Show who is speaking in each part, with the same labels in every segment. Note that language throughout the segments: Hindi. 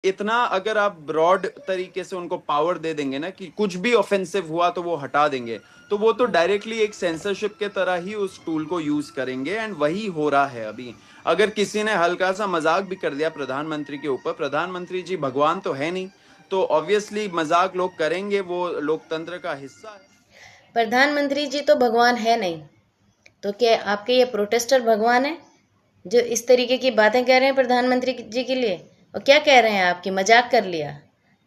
Speaker 1: इतना अगर आप ब्रॉड तरीके से उनको पावर दे देंगे ना कि कुछ भी ऑफेंसिव हुआ तो वो हटा देंगे, तो वो तो डायरेक्टली एक सेंसरशिप के तरह ही उस टूल को यूज करेंगे। एंड वही हो रहा है अभी। अगर किसी ने हल्का सा मजाक भी कर दिया प्रधानमंत्री के ऊपर, प्रधानमंत्री जी भगवान तो है नहीं, तो ऑब्वियसली मजाक लोग करेंगे, वो लोकतंत्र का हिस्सा है।
Speaker 2: प्रधानमंत्री जी तो भगवान है नहीं, तो क्या आपके ये प्रोटेस्टर भगवान है जो इस तरीके की बातें कह रहे हैं प्रधानमंत्री जी के लिए? और क्या कह रहे हैं, आपकी मजाक कर लिया?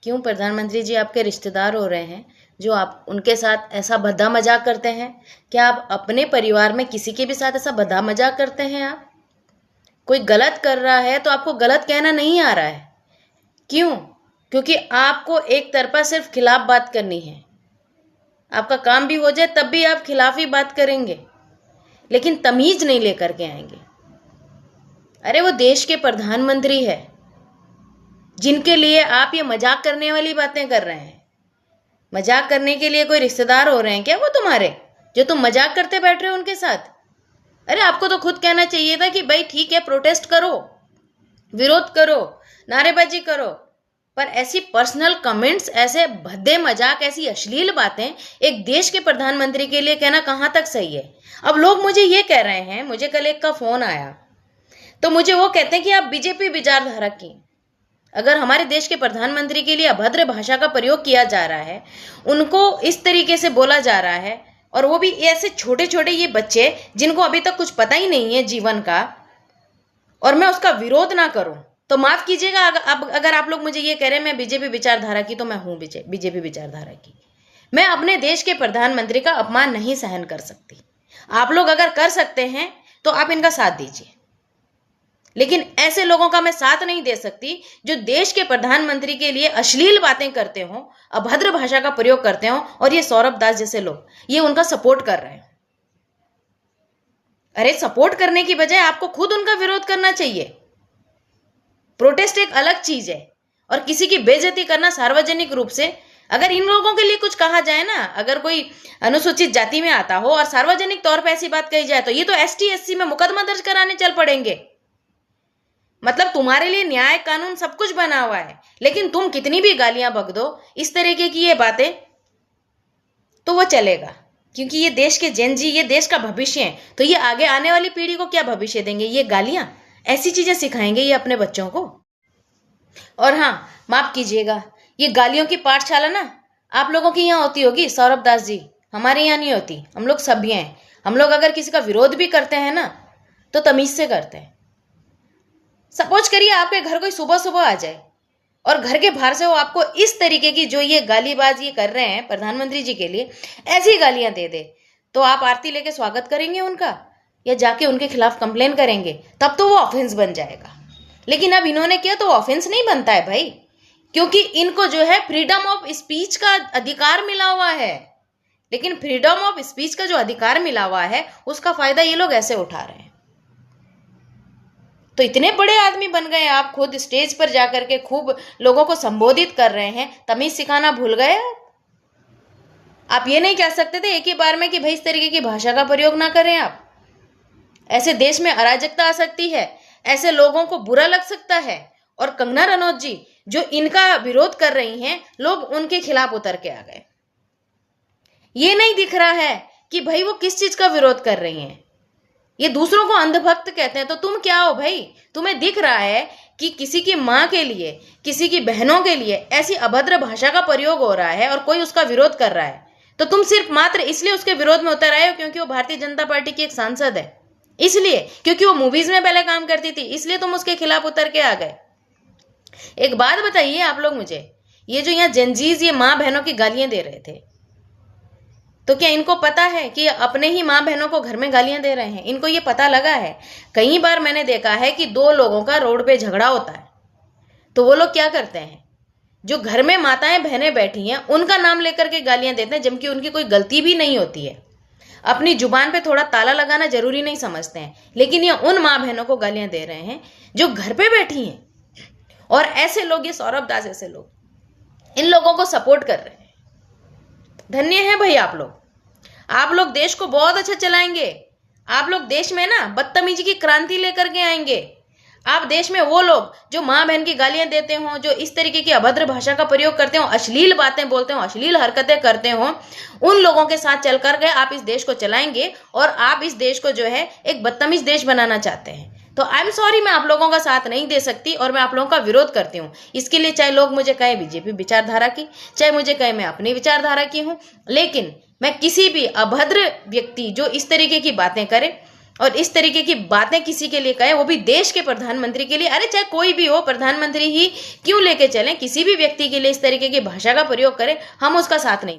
Speaker 2: क्यों प्रधानमंत्री जी आपके रिश्तेदार हो रहे हैं जो आप उनके साथ ऐसा भद्दा मजाक करते हैं? क्या आप अपने परिवार में किसी के भी साथ ऐसा भद्दा मजाक करते हैं? आप कोई गलत कर रहा है तो आपको गलत कहना नहीं आ रहा है। क्यों? क्योंकि आपको एक तरफा सिर्फ खिलाफ बात करनी है। आपका काम भी हो जाए तब भी आप खिलाफ ही बात करेंगे, लेकिन तमीज नहीं लेकर के आएंगे। अरे वो देश के प्रधानमंत्री है, जिनके लिए आप ये मजाक करने वाली बातें कर रहे हैं। मजाक करने के लिए कोई रिश्तेदार हो रहे हैं क्या वो तुम्हारे, जो तुम मजाक करते बैठ रहे हो उनके साथ? अरे आपको तो खुद कहना चाहिए था कि भाई ठीक है, प्रोटेस्ट करो, विरोध करो, नारेबाजी करो, पर ऐसी पर्सनल कमेंट्स, ऐसे भद्दे मजाक, ऐसी अश्लील बातें एक देश के प्रधानमंत्री के लिए कहना कहां तक सही है? अब लोग मुझे ये कह रहे हैं, मुझे कल एक का फोन आया तो मुझे वो कहते हैं कि आप बीजेपी विचारधारा की, अगर हमारे देश के प्रधानमंत्री के लिए अभद्र भाषा का प्रयोग किया जा रहा है, उनको इस तरीके से बोला जा रहा है, और वो भी ऐसे छोटे छोटे ये बच्चे जिनको अभी तक कुछ पता ही नहीं है जीवन का, और मैं उसका विरोध ना करूं तो माफ कीजिएगा। अगर आप लोग मुझे ये कह रहे हैं मैं बीजेपी विचारधारा की, तो मैं हूं बीजेपी विचारधारा की। मैं अपने देश के प्रधानमंत्री का अपमान नहीं सहन कर सकती। आप लोग अगर कर सकते हैं तो आप इनका साथ दीजिए, लेकिन ऐसे लोगों का मैं साथ नहीं दे सकती जो देश के प्रधानमंत्री के लिए अश्लील बातें करते हो, अभद्र भाषा का प्रयोग करते हो, और ये सौरभ दास जैसे लोग ये उनका सपोर्ट कर रहे हैं। अरे सपोर्ट करने की बजाय आपको खुद उनका विरोध करना चाहिए। प्रोटेस्ट एक अलग चीज है, और किसी की बेइज्जती करना सार्वजनिक रूप से, अगर इन लोगों के लिए कुछ कहा जाए ना, अगर कोई अनुसूचित जाति में आता हो और सार्वजनिक तौर पर ऐसी बात कही जाए तो ये तो एसटी एससी में मुकदमा दर्ज कराने चल पड़ेंगे। मतलब तुम्हारे लिए न्याय कानून सब कुछ बना हुआ है, लेकिन तुम कितनी भी गालियां बक दो इस तरीके की ये बातें, तो वो चलेगा, क्योंकि ये देश के जेनजी, ये देश का भविष्य है। तो ये आगे आने वाली पीढ़ी को क्या भविष्य देंगे? ये गालियां, ऐसी चीजें सिखाएंगे ये अपने बच्चों को? और हाँ, माफ कीजिएगा, ये गालियों की पाठशाला ना आप लोगों की यहाँ होती होगी सौरभ दास जी, हमारे यहाँ नहीं होती। हम लोग सभ्य हैं। हम लोग अगर किसी का विरोध भी करते हैं ना तो तमीज से करते हैं। सपोज करिए आपके घर कोई सुबह सुबह आ जाए और घर के बाहर से वो आपको इस तरीके की जो ये गालीबाज ये कर रहे हैं प्रधानमंत्री जी के लिए, ऐसी गालियां दे दे, तो आप आरती लेके स्वागत करेंगे उनका या जाके उनके खिलाफ कंप्लेन करेंगे? तब तो वो ऑफेंस बन जाएगा। लेकिन अब इन्होंने किया तो ऑफेंस नहीं बनता है भाई, क्योंकि इनको जो है फ्रीडम ऑफ स्पीच का अधिकार मिला हुआ है। लेकिन फ्रीडम ऑफ स्पीच का जो अधिकार मिला हुआ है उसका फायदा ये लोग ऐसे उठा रहे हैं। तो इतने बड़े आदमी बन गए आप, खुद स्टेज पर जाकर के खूब लोगों को संबोधित कर रहे हैं, तमीज सिखाना भूल गए आप? ये नहीं कह सकते थे एक ही बार में कि भाई इस तरीके की भाषा का प्रयोग ना करें आप? ऐसे देश में अराजकता आ सकती है, ऐसे लोगों को बुरा लग सकता है। और कंगना रनौत जी जो इनका विरोध कर रही हैं, लोग उनके खिलाफ उतर के आ गए। ये नहीं दिख रहा है कि भाई वो किस चीज का विरोध कर रही हैं। ये दूसरों को अंधभक्त कहते हैं, तो तुम क्या हो भाई? तुम्हें दिख रहा है कि किसी की माँ के लिए, किसी की बहनों के लिए ऐसी अभद्र भाषा का प्रयोग हो रहा है और कोई उसका विरोध कर रहा है, तो तुम सिर्फ मात्र इसलिए उसके विरोध में उतर आए हो क्योंकि वो भारतीय जनता पार्टी की एक सांसद है, इसलिए क्योंकि वो मूवीज में पहले काम करती थी, इसलिए तुम उसके खिलाफ उतर के आ गए। एक बात बताइए आप लोग मुझे, ये जो यहाँ जेनजीज ये माँ बहनों की गालियां दे रहे थे, तो क्या इनको पता है कि अपने ही माँ बहनों को घर में गालियां दे रहे हैं? इनको ये पता लगा है? कई बार मैंने देखा है कि दो लोगों का रोड पे झगड़ा होता है तो वो लोग क्या करते हैं, जो घर में माताएं बहनें बैठी हैं उनका नाम लेकर के गालियां देते हैं, जबकि उनकी कोई गलती भी नहीं होती है। अपनी जुबान पे थोड़ा ताला लगाना जरूरी नहीं समझते हैं, लेकिन ये उन माँ बहनों को गालियां दे रहे हैं जो घर पे बैठी हैं। और ऐसे लोग, ये सौरभ दास ऐसे लोग, इन लोगों को सपोर्ट कर रहे हैं। धन्य है भाई आप लोग देश को बहुत अच्छा चलाएंगे। आप लोग देश में ना बदतमीजी की क्रांति लेकर के आएंगे। आप देश में वो लोग जो माँ बहन की गालियां देते हो, जो इस तरीके की अभद्र भाषा का प्रयोग करते हो, अश्लील बातें बोलते हो, अश्लील हरकतें करते हो, उन लोगों के साथ चल कर गए आप इस देश को चलाएंगे और आप इस देश को जो है एक बदतमीज देश बनाना चाहते हैं। तो आई एम सॉरी, मैं आप लोगों का साथ नहीं दे सकती और मैं आप लोगों का विरोध करती हूँ। इसके लिए चाहे लोग मुझे कहें बीजेपी विचारधारा की, चाहे मुझे कहें मैं अपनी विचारधारा की हूँ, लेकिन मैं किसी भी अभद्र व्यक्ति जो इस तरीके की बातें करे और इस तरीके की बातें किसी के लिए कहे, वो भी देश के प्रधानमंत्री के लिए, अरे चाहे कोई भी हो, प्रधानमंत्री ही क्यों लेके चलें, किसी भी व्यक्ति के लिए इस तरीके की भाषा का प्रयोग करें, हम उसका साथ नहीं